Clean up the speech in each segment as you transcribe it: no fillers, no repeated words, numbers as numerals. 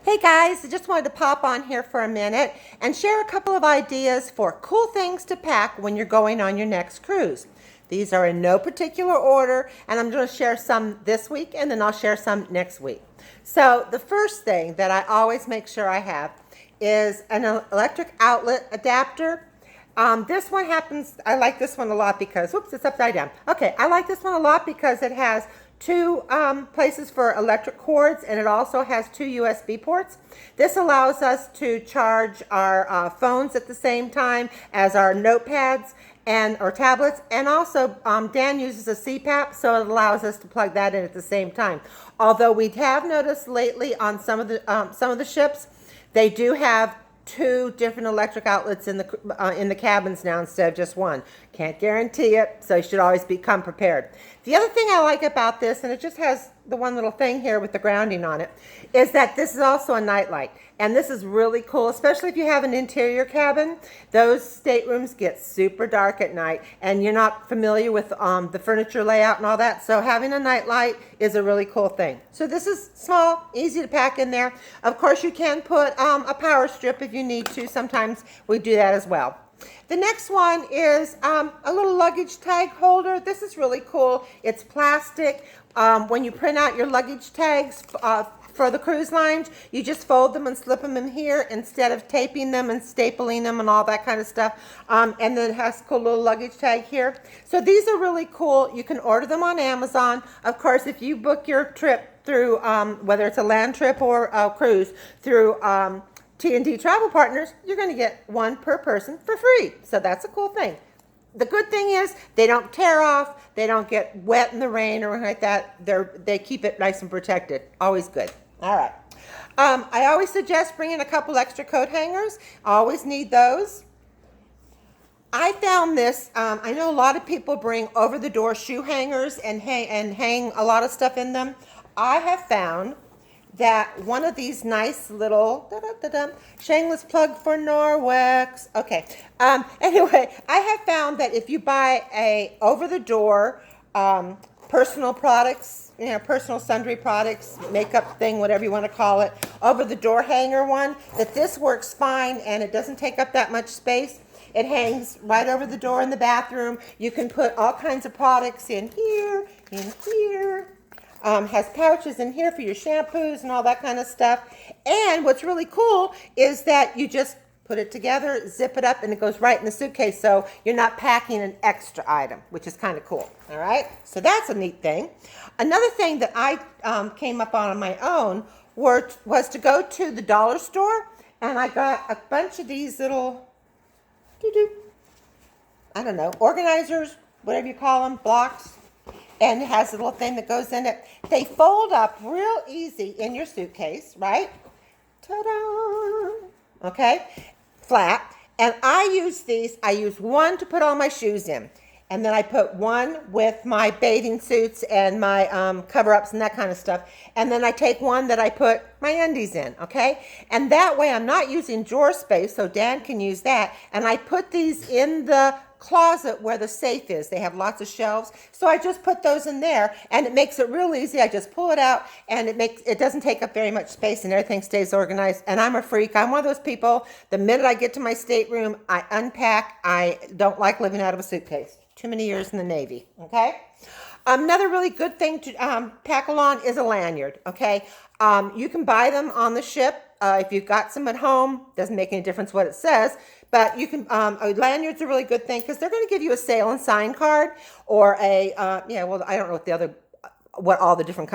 Hey guys, I just wanted to pop on here for a minute and share a couple of ideas for cool things to pack when you're going on your next cruise. These are in no particular order, and I'm going to share some this week and then I'll share some next week. So the first thing that I always make sure I have is an electric outlet adapter. This one I like this one a lot because, whoops, it's upside down. Okay, I like this one a lot because it has two places for electric cords, and it also has two USB ports. This allows us to charge our phones at the same time as our notepads or tablets, and also Dan uses a CPAP, so it allows us to plug that in at the same time. Although we have noticed lately on some of the ships, they do have two different electric outlets in the cabins now instead of just one. Can't guarantee it, so you should always become prepared. The other thing I like about this, and it just has the one little thing here with the grounding on it, is that this is also a nightlight. And this is really cool, especially if you have an interior cabin. Those staterooms get super dark at night, and you're not familiar with the furniture layout and all that, so having a nightlight is a really cool thing. So this is small, easy to pack in there. Of course, you can put a power strip if you need to. Sometimes we do that as well. The next one is a little luggage tag holder. This is really cool. It's plastic. When you print out your luggage tags for the cruise lines, you just fold them and slip them in here instead of taping them and stapling them and all that kind of stuff. And then it has a cool little luggage tag here. So these are really cool. You can order them on Amazon. Of course, if you book your trip through, whether it's a land trip or a cruise, through T&D Travel Partners, you're going to get one per person for free. So that's a cool thing. The good thing is they don't tear off, they don't get wet in the rain or anything like that. They keep it nice and protected. Always good. All right. I always suggest bringing a couple extra coat hangers. Always need those. I found this. I know a lot of people bring over-the-door shoe hangers and hang a lot of stuff in them. I have found that one of these nice little shameless plug for Norwex. Okay. Anyway, I have found that if you buy a over-the-door personal products, personal sundry products, makeup thing, whatever you want to call it, over-the-door hanger one, that this works fine and it doesn't take up that much space. It hangs right over the door in the bathroom. You can put all kinds of products in here, in here. Has pouches in here for your shampoos and all that kind of stuff. And what's really cool is that you just put it together, zip it up, and it goes right in the suitcase, so you're not packing an extra item, which is kind of cool. All right, so that's a neat thing. Another thing that I came up on my own was to go to the dollar store, and I got a bunch of these little, I don't know, organizers, whatever you call them, blocks. And it has a little thing that goes in it. They fold up real easy in your suitcase, right? Ta-da! Okay, flat. And I use these. I use one to put all my shoes in. And then I put one with my bathing suits and my cover-ups and that kind of stuff. And then I take one that I put my undies in, okay? And that way I'm not using drawer space, so Dan can use that. And I put these in the closet where the safe is. They have lots of shelves, so I just put those in there, and it makes it real easy. I just pull it out, and it doesn't take up very much space, and everything stays organized. And I'm a freak. I'm one of those people, the minute I get to my stateroom, I unpack. I don't like living out of a suitcase. Too many years in the Navy, okay? Another really good thing to pack along is a lanyard, okay? You can buy them on the ship. If you've got some at home, doesn't make any difference what it says, but you can, lanyard's a really good thing because they're going to give you a sail and sign card or I don't know what all the different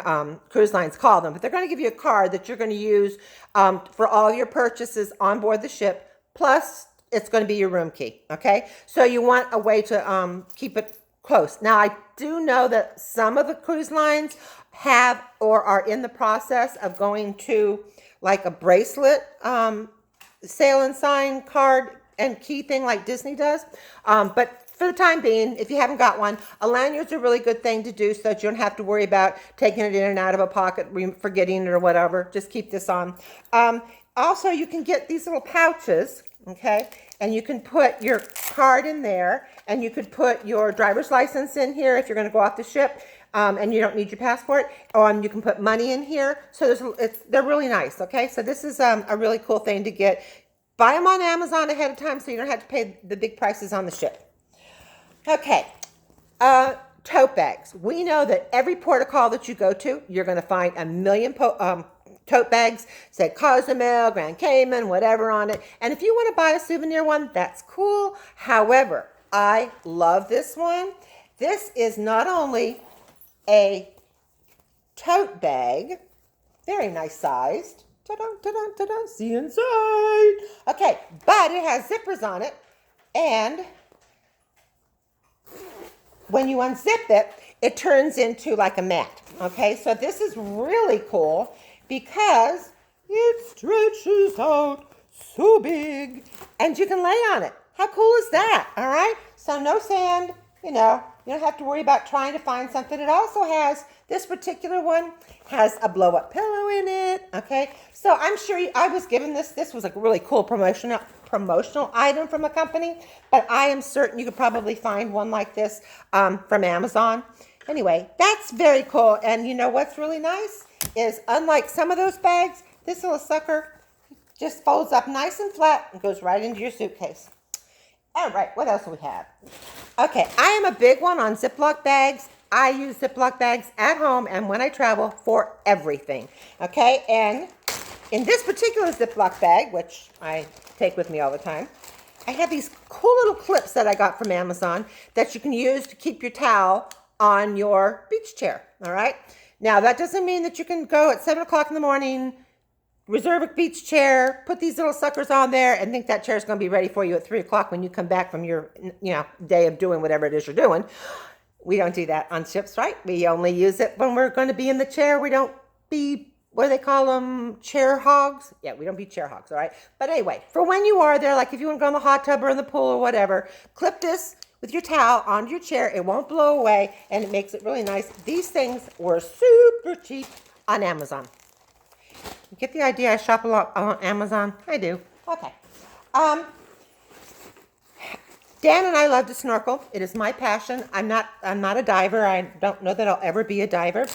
cruise lines call them, but they're going to give you a card that you're going to use for all your purchases on board the ship, plus it's going to be your room key, okay? So you want a way to keep it close. Now, I do know that some of the cruise lines have or are in the process of going to like a bracelet sail and sign card and key thing like Disney does. But for the time being, if you haven't got one, a lanyard's a really good thing to do so that you don't have to worry about taking it in and out of a pocket, forgetting it or whatever. Just keep this on. Also, you can get these little pouches, okay? And you can put your card in there, and you could put your driver's license in here if you're going to go off the ship. and you don't need your passport. You can put money in here. So they're really nice, okay? So this is a really cool thing to get. Buy them on Amazon ahead of time so you don't have to pay the big prices on the ship. Okay, tote bags. We know that every port of call that you go to, you're going to find a million tote bags, say Cozumel, Grand Cayman, whatever on it. And if you want to buy a souvenir one, that's cool. However, I love this one. This is not only a tote bag, very nice sized. Ta-da, ta-da, ta-da, see inside. Okay, but it has zippers on it, and when you unzip it, it turns into like a mat. Okay, so this is really cool because it stretches out so big, and you can lay on it. How cool is that? All right, so no sand, you don't have to worry about trying to find something. It also has, this particular one has a blow-up pillow in it, okay? So I'm sure I was given this was a really cool promotional item from a company, but I am certain you could probably find one like this from Amazon. Anyway, that's very cool, and you know what's really nice is, unlike some of those bags, this little sucker just folds up nice and flat and goes right into your suitcase. All right, what else do we have? Okay, I am a big one on Ziploc bags. I use Ziploc bags at home and when I travel for everything. Okay, and in this particular Ziploc bag, which I take with me all the time, I have these cool little clips that I got from Amazon that you can use to keep your towel on your beach chair. All right, now that doesn't mean that you can go at 7 o'clock in the morning, reserve a beach chair, put these little suckers on there, and think that chair is going to be ready for you at 3 o'clock when you come back from your day of doing whatever it is you're doing. We don't do that on ships, right? We only use it when we're going to be in the chair. We don't be, what do they call them, chair hogs? Yeah, we don't be chair hogs, all right? But anyway, for when you are there, like if you want to go in the hot tub or in the pool or whatever, clip this with your towel onto your chair. It won't blow away, and it makes it really nice. These things were super cheap on Amazon. You get the idea? I shop a lot on Amazon. I do. Okay. Dan and I love to snorkel. It is my passion. I'm not a diver. I don't know that I'll ever be a diver.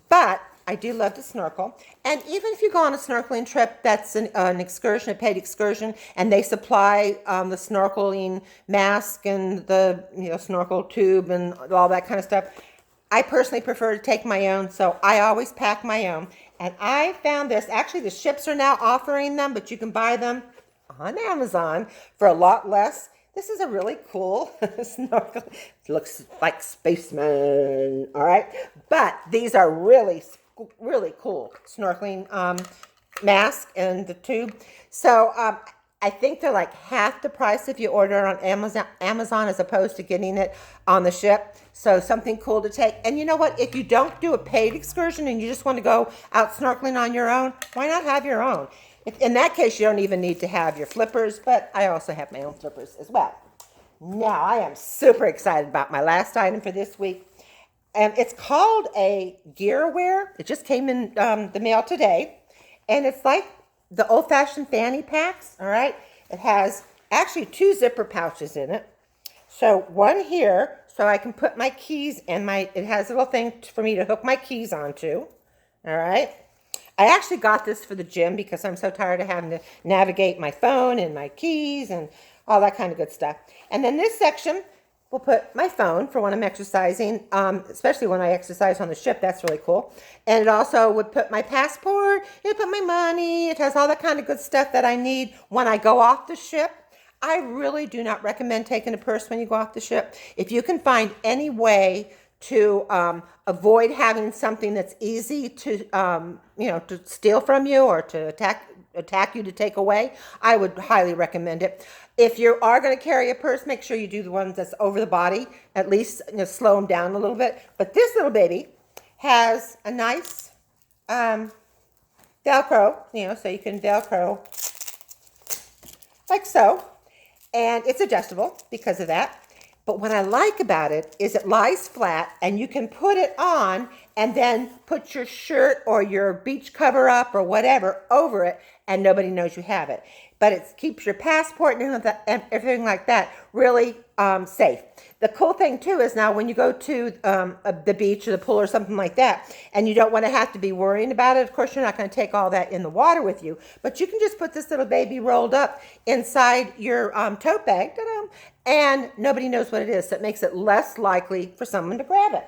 But I do love to snorkel. And even if you go on a snorkeling trip, that's an excursion, a paid excursion, and they supply the snorkeling mask and the snorkel tube and all that kind of stuff. I personally prefer to take my own, so I always pack my own. And I found this. Actually, the ships are now offering them, but you can buy them on Amazon for a lot less. This is a really cool snorkel. It looks like spaceman, all right? But these are really, really cool snorkeling mask and the tube. So I think they're like half the price if you order it on Amazon as opposed to getting it on the ship. So something cool to take. And you know what? If you don't do a paid excursion and you just want to go out snorkeling on your own, why not have your own? In that case, you don't even need to have your flippers, but I also have my own flippers as well. Now, I am super excited about my last item for this week. And it's called a gearwear. It just came in the mail today. And it's like the old-fashioned fanny packs, all right? It has actually 2 zipper pouches in it. So one here, so I can put my keys and it has a little thing for me to hook my keys onto, all right? I actually got this for the gym because I'm so tired of having to navigate my phone and my keys and all that kind of good stuff. And then this section will put my phone for when I'm exercising, especially when I exercise on the ship. That's really cool. And it also would put my passport, it would put my money. It has all that kind of good stuff that I need when I go off the ship. I really do not recommend taking a purse when you go off the ship. If you can find any way to avoid having something that's easy to to steal from you or to attack you to take away, I would highly recommend it. If you are going to carry a purse, make sure you do the ones that's over the body. At least slow them down a little bit. But this little baby has a nice Velcro, so you can Velcro like so. And it's adjustable because of that. But what I like about it is it lies flat and you can put it on and then put your shirt or your beach cover up or whatever over it, and nobody knows you have it. But it keeps your passport and everything like that really safe. The cool thing too is now when you go to the beach or the pool or something like that, and you don't want to have to be worrying about it, of course you're not going to take all that in the water with you, but you can just put this little baby rolled up inside your tote bag, and nobody knows what it is, so it makes it less likely for someone to grab it.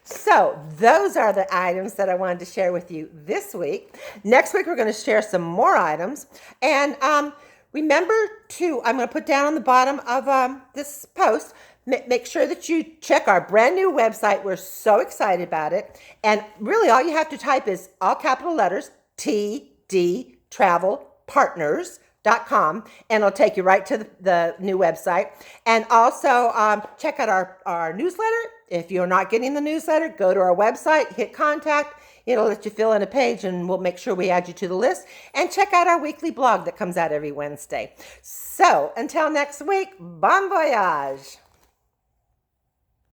So those are the items that I wanted to share with you this week. Next week, we're going to share some more items. And remember to, I'm going to put down on the bottom of this post, make sure that you check our brand new website. We're so excited about it. And really all you have to type is all capital letters, TDTravelpartners.com, and it'll take you right to the new website. And also check out our newsletter. If you're not getting the newsletter, go to our website, hit contact. It'll let you fill in a page, and we'll make sure we add you to the list. And check out our weekly blog that comes out every Wednesday. So until next week, bon voyage.